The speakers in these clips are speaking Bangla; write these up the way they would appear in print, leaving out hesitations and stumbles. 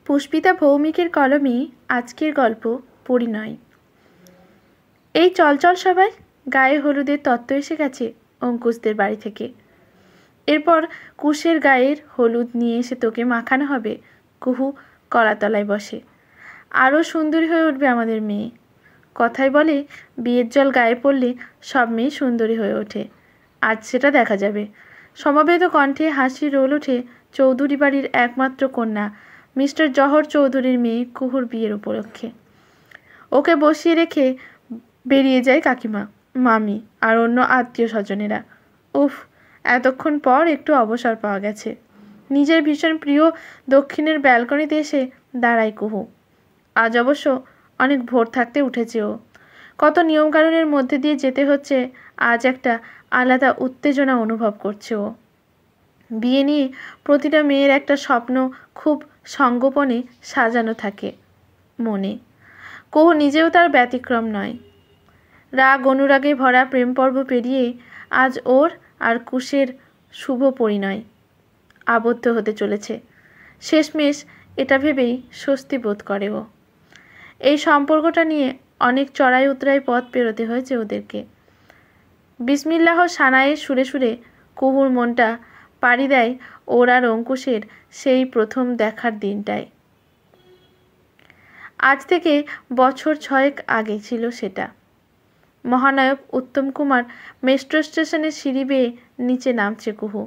পুষ্পিতা ভৌমিকের কলমে আজকের গল্প পরিণয়। এই চলচল সবাই, গায়ে হলুদের তত্ত্ব এসে গেছে অঙ্কুশদের বাড়ি থেকে। এরপর কুশের গায়ের হলুদ নিয়ে এসে তোকে মাখানো হবে। কুহু কলাতলায় বসে। আরও সুন্দরী হয়ে উঠবে আমাদের মেয়ে। কথায় বলে, বিয়ের জল গায়ে পড়লে সব মেয়ে সুন্দরী হয়ে ওঠে। আজ সেটা দেখা যাবে। সমবেত কণ্ঠে হাসি রোল ওঠে চৌধুরী বাড়ির একমাত্র কন্যা মিস্টার জহর চৌধুরীর মেয়ে কুহুর বিয়ের উপলক্ষে। ওকে বসিয়ে রেখে বেরিয়ে যায় কাকিমা, মামি আর অন্য আত্মীয় স্বজনেরা। উফ, এতক্ষণ পর একটু অবসর পাওয়া গেছে। নিজের ভীষণ প্রিয় দক্ষিণের ব্যালকনিতে এসে দাঁড়ায় কুহু। আজ অবশ্য অনেক ভোর থাকতে উঠেছে ও। কত নিয়মকানুনের মধ্যে দিয়ে যেতে হচ্ছে, আজ একটা আলাদা উত্তেজনা অনুভব করছে ও। বিয়ে নিয়ে প্রতিটা মেয়ের একটা স্বপ্ন খুব সঙ্গোপনে সাজানো থাকে মনে। কুহু নিজেও তার ব্যতিক্রম নয়। রাগ অনুরাগে ভরা প্রেম পর্ব পেরিয়ে আজ ওর আর কুশের শুভ পরিণয় আবদ্ধ হতে চলেছে। শেষমেশ এটা ভেবেই স্বস্তি বোধ করে ও। এই সম্পর্কটা নিয়ে অনেক চড়াই উতরাই পথ পেরোতে হয়েছে ওদেরকে। বিসমিল্লাহ সানায়ের সুরে সুরে কুহুর মনটা পাড়ি দেয় ওর আর অঙ্কুশের সেই প্রথম দেখার দিনটায়। আজ থেকে বছর 6 আগে ছিল সেটা। মহানায়ক উত্তম কুমার মেট্রো স্টেশনের সিঁড়ি বেয়ে নিচে নামছে কুহু।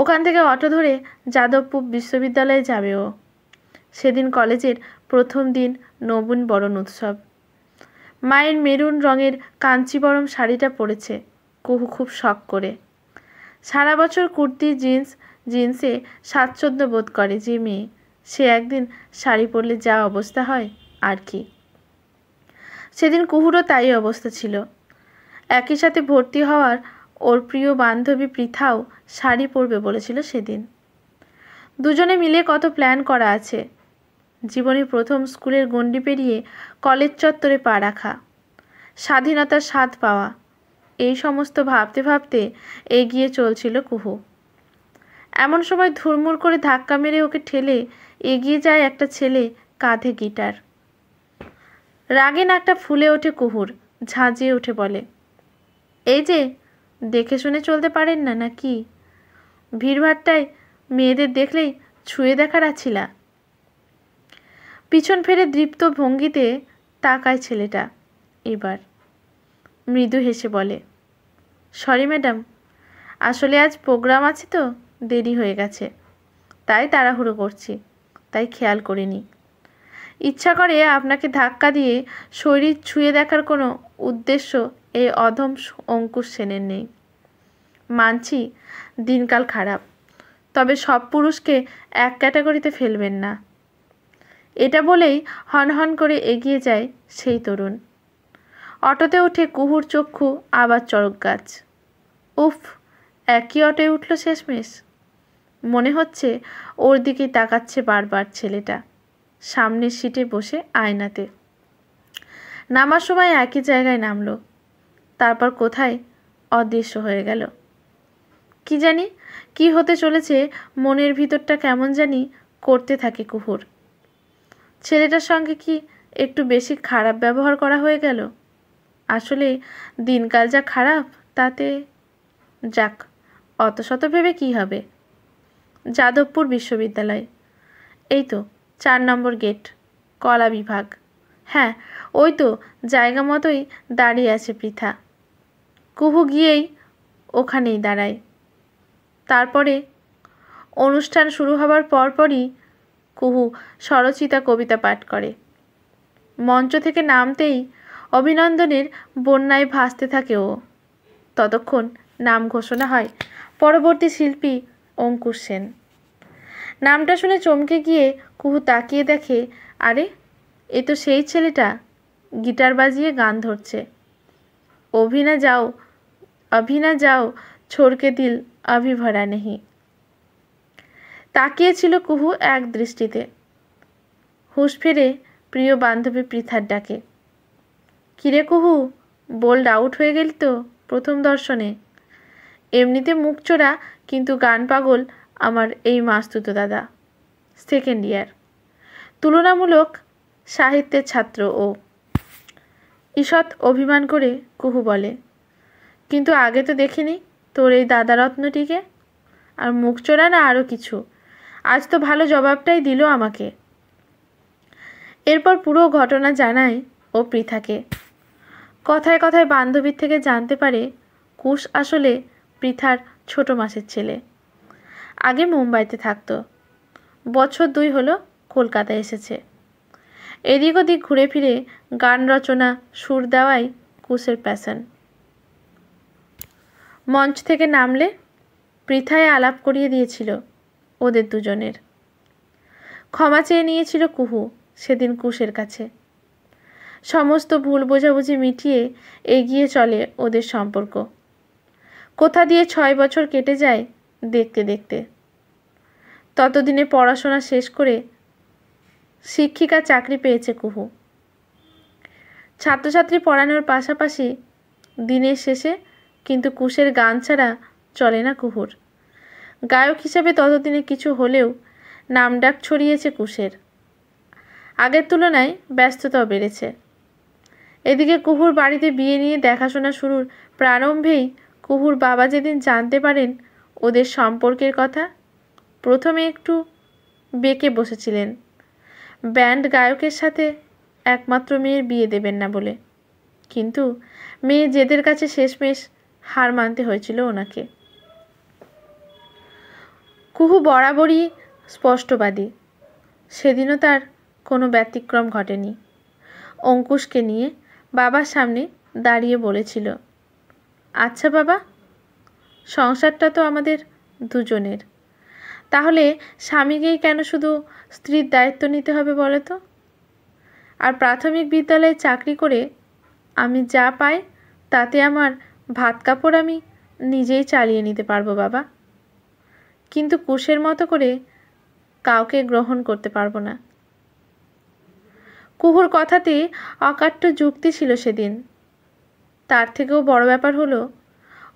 ওখান থেকে অটো ধরে যাদবপুর বিশ্ববিদ্যালয়ে যাবে ও। সেদিন কলেজের প্রথম দিন, নবীন বরণ উৎসব। মায়ের মেরুন রঙের কাঞ্চিবরম শাড়িটা পরেছে কুহু খুব শখ করে। সারা বছর কুর্তি জিন্সে স্বাচ্ছন্দ্য বোধ করে যে মেয়ে, সে একদিন শাড়ি পরলে যা অবস্থা হয় আর কি। সেদিন কুহুরও তাই অবস্থা ছিল। একই সাথে ভর্তি হওয়ার ওর প্রিয় বান্ধবী পৃথাও শাড়ি পরবে বলেছিল সেদিন। দুজনে মিলে কত প্ল্যান করা আছে। জীবনে প্রথম স্কুলের গণ্ডি পেরিয়ে কলেজ চত্বরে পা রাখা, স্বাধীনতার স্বাদ পাওয়া, এই সমস্ত ভাবতে ভাবতে এগিয়ে চলছিল কুহু। এমন সময় ধুরমুর করে ধাক্কা মেরে ওকে ঠেলে এগিয়ে যায় একটা ছেলে, কাঁধে গিটার। রাগে নাকটা ফুলে ওঠে কুহুর, ঝাঁঝিয়ে উঠে বলে, এই যে, দেখে শুনে চলতে পারেন না নাকি? ভিড়ভাট্টায় মেয়েদের দেখলেই ছুঁয়ে দেখার আছিলা। পিছন ফেরে দৃপ্ত ভঙ্গিতে তাকায় ছেলেটা। এবার মৃদু হেসে বলে, সরি ম্যাডাম, আসলে আজ প্রোগ্রাম আছে তো দেরি হয়ে গেছে, তাই তাড়াহুড়ো করছি, তাই খেয়াল করিনি। ইচ্ছা করে আপনাকে ধাক্কা দিয়ে শরীর ছুঁয়ে দেখার কোনো উদ্দেশ্য এই অধম অঙ্কুশ সেনের নেই। মানছি দিনকাল খারাপ, তবে সব পুরুষকে এক ক্যাটাগরিতে ফেলবেন না। এটা বলেই হনহন করে এগিয়ে যায় সেই তরুণ। অটোতে উঠে কুহুর চক্ষু আবার চড়ক গাছ। উফ, একই অটোয় উঠল শেষমেশ। মনে হচ্ছে ওর দিকে তাকাচ্ছে বারবার ছেলেটা, সামনের সিটে বসে আয়নাতে। নামার সময় একই জায়গায় নামলো, তারপর কোথায় অদৃশ্য হয়ে গেল। কি জানি কি হতে চলেছে, মনের ভিতরটা কেমন জানি করতে থাকে কুহুর। ছেলেটার সঙ্গে কি একটু বেশি খারাপ ব্যবহার করা হয়ে গেল? আসলে দিনকাল যা খারাপ, তাতে যাক, অত শত ভেবে কী হবে। যাদবপুর বিশ্ববিদ্যালয়, এই তো 4 নম্বর গেট, কলা বিভাগ। হ্যাঁ, ওই তো জায়গা মতোই দাঁড়িয়ে আছে পৃথা। কুহু গিয়েই ওখানেই দাঁড়ায়। তারপরে অনুষ্ঠান শুরু হবার পরপরই কুহু স্বরচিতা কবিতা পাঠ করে। মঞ্চ থেকে নামতেই অভিনন্দনের বন্যায় ভাসতে থাকে ও। ততক্ষণ নাম ঘোষণা হয় পরবর্তী শিল্পী অঙ্কুশ সেন। নামটা শুনে চমকে গিয়ে কুহু তাকিয়ে দেখে, আরে এ তো সেই ছেলেটা, গিটার বাজিয়ে গান ধরছে। अभी ना जाओ छोड़ के दिल अभी भरा नहीं। তাকিয়েছিল কুহু এক দৃষ্টিতে। হুঁশ ফেরে প্রিয় বান্ধবী পৃথার ডাকে, কিরে কুহু, বোল্ড আউট হয়ে গেলি তো প্রথম দর্শনে। এমনিতে মুখ চোরা কিন্তু গান পাগল আমার এই মাস্তুতো দাদা। সেকেন্ড ইয়ার, তুলনামূলক সাহিত্যের ছাত্র ও। ঈষৎ অভিমান করে কুহু বলে, কিন্তু আগে তো দেখিনি তোর এই দাদারত্নটিকে। আর মুখ চোরা না আরও কিছু, আজ তো ভালো জবাবটাই দিল আমাকে। এরপর পুরো ঘটনা জানায় ও পৃথাকে। কথায় কথায় বান্ধবীর থেকে জানতে পারে কুশ আসলে পৃথার ছোট মাসের ছেলে। আগে মুম্বাইতে থাকতো, বছর 2 হলো কলকাতায় এসেছে। এদিক ওদিক ঘুরে ফিরে গান রচনা, সুর দেওয়াই কুশের প্যাশন। মঞ্চ থেকে নামলে পৃথায় আলাপ করিয়ে দিয়েছিল ওদের দুজনের। ক্ষমা চেয়ে নিয়েছিল কুহু সেদিন কুশের কাছে। সমস্ত ভুল বোঝাবুঝি মিটিয়ে এগিয়ে চলে ওদের সম্পর্ক। কোথা দিয়ে 6 বছর কেটে যায় দেখতে দেখতে। ততদিনে পড়াশোনা শেষ করে শিক্ষিকা চাকরি পেয়েছে কুহু। ছাত্রছাত্রী পড়ানোর পাশাপাশি দিনের শেষে কিন্তু কুশের গান ছাড়া চলে না কুহুর। গায়ক হিসাবে ততদিনে কিছু হলেও নামডাক ছড়িয়েছে কুশের। আগের তুলনায় ব্যস্ততাও বেড়েছে। এদিকে কুহুর বাড়িতে বিয়ে নিয়ে দেখাশোনা শুরুর প্রারম্ভেই কুহুর বাবা যেদিন জানতে পারেন ওদের সম্পর্কের কথা, প্রথমে একটু বেঁকে বসেছিলেন ব্যান্ড গায়কের সাথে একমাত্র মেয়ের বিয়ে দেবেন না বলে। কিন্তু মেয়ে জেদের কাছে শেষমেশ হার মানতে হয়েছিল ওনাকে। কুহু বরাবরই স্পষ্টবাদী, সেদিনও তার কোনো ব্যতিক্রম ঘটেনি। অঙ্কুশকে নিয়ে বাবার সামনে দাঁড়িয়ে বলেছিল, আচ্ছা বাবা, সংসারটা তো আমাদের দুজনের, তাহলে স্বামীকেই কেন শুধু স্ত্রীর দায়িত্ব নিতে হবে বলো তো? আর প্রাথমিক বিদ্যালয়ে চাকরি করে আমি যা পাই তাতে আমার ভাত কাপড় আমি নিজেই চালিয়ে নিতে পারবো বাবা, কিন্তু কুশের মতো করে কাউকে গ্রহণ করতে পারবো না। কুহুর কথাতে অকাট্য যুক্তি ছিল সেদিন। তার থেকেও বড় ব্যাপার হলো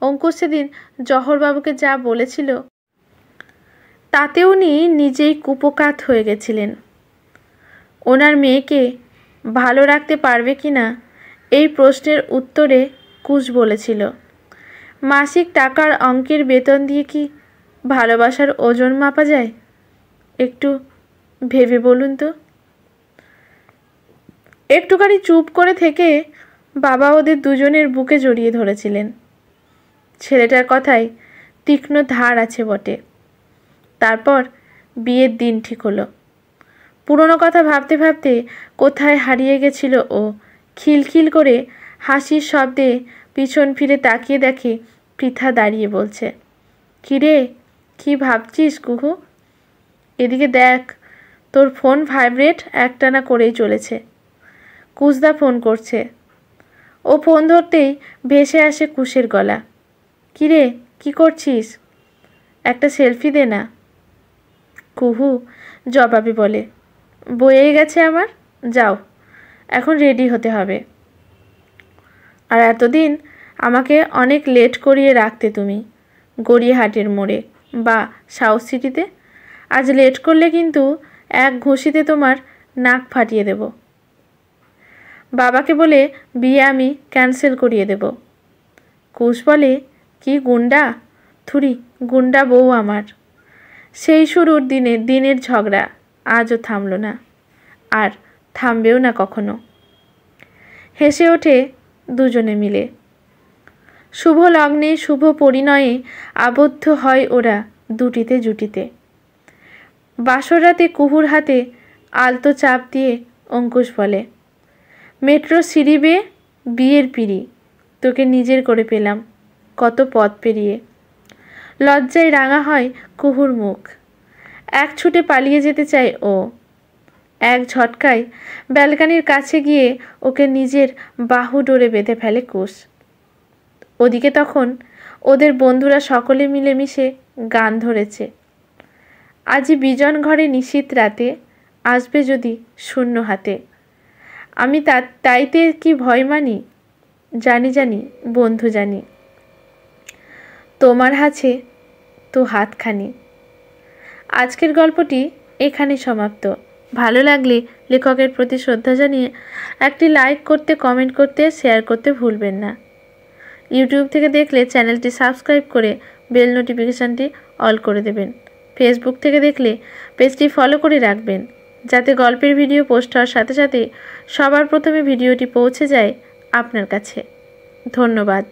অঙ্কুশ সেদিন জহরবাবুকে যা বলেছিল তাতে উনি নিজেই কুপোকাত হয়ে গেছিলেন। ওনার মেয়েকে ভালো রাখতে পারবে কি না এই প্রশ্নের উত্তরে কুশ বলেছিল, মাসিক টাকার অঙ্কের বেতন দিয়ে কি ভালোবাসার ওজন মাপা যায়? একটু ভেবে বলুন তো। একটুখানি চুপ করে থেকে বাবা ওদের দুজনের বুকে জড়িয়ে ধরেছিলেন। ছেলেটার কথায় তীক্ষ্ণ ধার আছে বটে। তারপর বিয়ের দিন ঠিক হলো। পুরনো কথা ভাবতে ভাবতে কোথায় হারিয়ে গেছিল ও। খিলখিল করে হাসির শব্দে পিছন ফিরে তাকিয়ে দেখে পৃথা দাঁড়িয়ে বলছে, কিরে, কি ভাবছিস কুহু? এদিকে দেখ, তোর ফোন ভাইব্রেট একটানা করেই চলেছে। কুশদা ফোন করছে। ও ফোন ধরতেই ভেসে আসে কুশের গলা, কিরে, কি করছিস? একটা সেলফি দে না। কুহু জবাবে বলে, বয়েই গেছে আমার, যাও, এখন রেডি হতে হবে। আর এতদিন আমাকে অনেক লেট করিয়ে রাখতে তুমি গড়িয়াহাটের মোড়ে বা সাউথ সিটিতে। আজ লেট করলে কিন্তু এক ঘুষিতে তোমার নাক ফাটিয়ে দেব। বাবাকে বলে বিয়ে আমি ক্যান্সেল করিয়ে দেব। কুশ বলে, কি গুন্ডা, থুরি গুন্ডা বউ আমার। সেই শুরুর দিনের ঝগড়া আজও থামল না, আর থামবেও না কখনো। হেসে ওঠে দুজনে মিলে। শুভ লগ্নে শুভ পরিণয়ে আবদ্ধ হয় ওরা দুটিতে জুটিতে। বাসর রাতে কুহুর হাতে আলতো চাপ দিয়ে অঙ্কুশ বলে, মেট্রো সিঁড়ি বেয়ে বিয়ের পিঁড়ি তোকে নিজের করে পেলাম কত পথ পেরিয়ে। লজ্জায় রাঙা হয় কুহুর মুখ। এক ছুটে পালিয়ে যেতে চায় ও। এক ঝটকায় ব্যালকানির কাছে গিয়ে ওকে নিজের বাহু ডোরে বেঁধে ফেলে কুশ। ওদিকে তখন ওদের বন্ধুরা সকলে মিলেমিশে গান ধরেছে, আজই বিজন ঘরে নিশীথ রাতে আসবে যদি শূন্য হাতে। আমি তাইতে কি ভয় মানি, জানি জানি বন্ধু জানি, তোমার হাছে তো হাতখানি। আজকের গল্পটি এখানেই সমাপ্ত। ভালো লাগলে লেখকের প্রতি শ্রদ্ধা জানিয়ে একটি লাইক করতে, কমেন্ট করতে, শেয়ার করতে ভুলবেন না। ইউটিউব থেকে দেখলে চ্যানেলটি সাবস্ক্রাইব করে বেল নোটিফিকেশানটি অল করে দেবেন। ফেসবুক থেকে দেখলে পেজটি ফলো করে রাখবেন, যাতে গল্পের ভিডিও পোস্ট হওয়ার সাথে সাথে সবার প্রথমে ভিডিওটি পৌঁছে যায় আপনার কাছে। ধন্যবাদ।